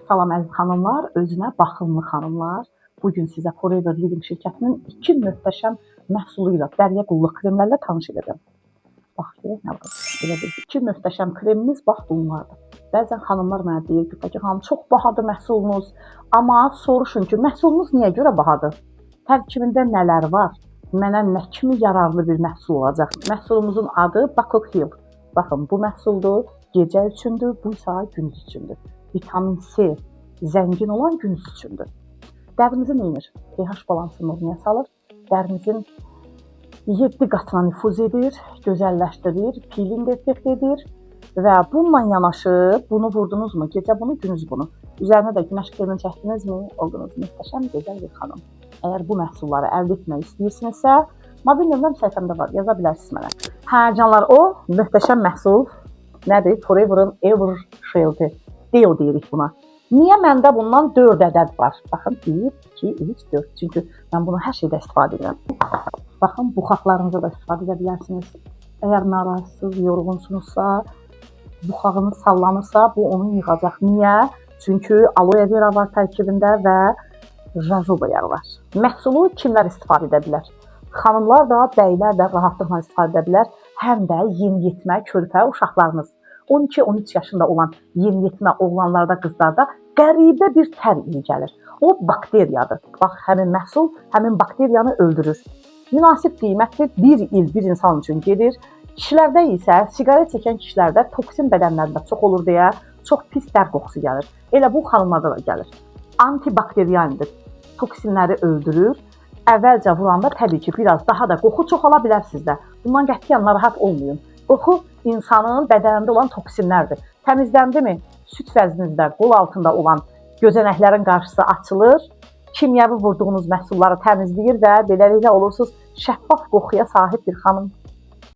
Salam əziz xanımlar, özünə baxımlı xanımlar. Bugün sizə Forever Living şirkətinin 2 möhtəşəm məhsuluyla, dərya qulluq kremlərlə tanış edəcəm. Bax, görək nə var. Belə bir 2 möhtəşəm kremimiz bax bunlardır. Bəzən xanımlar mənə deyir ki, xanım çox bahadır məhsulunuz, amma soruşun ki, məhsulunuz niyə görə bahadır? Tərkibində nələr var? Mənə nə kimi yararlı bir məhsul olacaq? Məhsulumuzun adı Bacok Heal. Baxın, bu məhsuldur, gecə üçündür, bu isə gündüz üçündür. Vitamin C zəngin olan gündüz üçündür. Dərimizi neyinir? pH balansını normaya salır, dərimizin 7 qatına nüfuz edir, gözəlləşdirir, peeling effekt edir və bununla yanaşı bunu vurdunuzmu, gecə bunu, gündüz bunu. Üzərinə də günəş kremini çəkdinizmi, oldunuz mühtəşəm, gözəl bir xanım. Əgər bu məhsulları əldə etmək istəyirsinizsə, mobil nömrəm səhifəmdə var, yaza bilərsiniz mənə. Hə, canlar, o mühtəşəm məhsul nədir? Forever'ın Ever Shield'i. Deo deyirik buna. Niyə məndə bundan 4 ədəd var? Baxın, 1, 2, 3, 4. Çünki mən bunu hər şeydə istifadə edirəm. Baxın, buxaqlarınızda da istifadə edə bilərsiniz. Əgər narazısınız, yorğunsunuzsa, buxağınız sallanırsa, bu onu yığacaq. Niyə? Çünki aloe vera var tərkibində və jojoba yağı var. Məhsulu kimlər istifadə edə bilər? Xanımlar da, bəylər də rahatlıqla istifadə edə bilər. Həm də yeniyetmə, körpə uşaqlarınız. 12-13 yaşında olan yeniyetmə oğlanlarda, qızlarda qəribə bir tər iyi gəlir. O bakteriyadır. Bax, həmin məhsul həmin bakteriyanı öldürür. Münasib qiymətli 1 il bir insan üçün gedir. Kişilərdə isə, siqaret çəkən kişilərdə toksin bədənlərində çox olur deyə çox pis tər qoxusu gəlir. Elə bu xanımlarda da gəlir. Antibakteriyandır. Toksinləri öldürür. Əvvəlcə vuranda təbii ki, biraz daha da qoxu çoxala bilər sizdə. Bundan qətiyyən narahat olmayın. Qoxu insanın bədənində olan toksinlərdir. Təmizləndimi? Süd vəzninizdə, qol altında olan gözənəklərin qarşısı açılır. Kimyəvi vurduğunuz məhsulları təmizləyir və beləliklə olursunuz şəffaf qoxuya sahib bir xanım.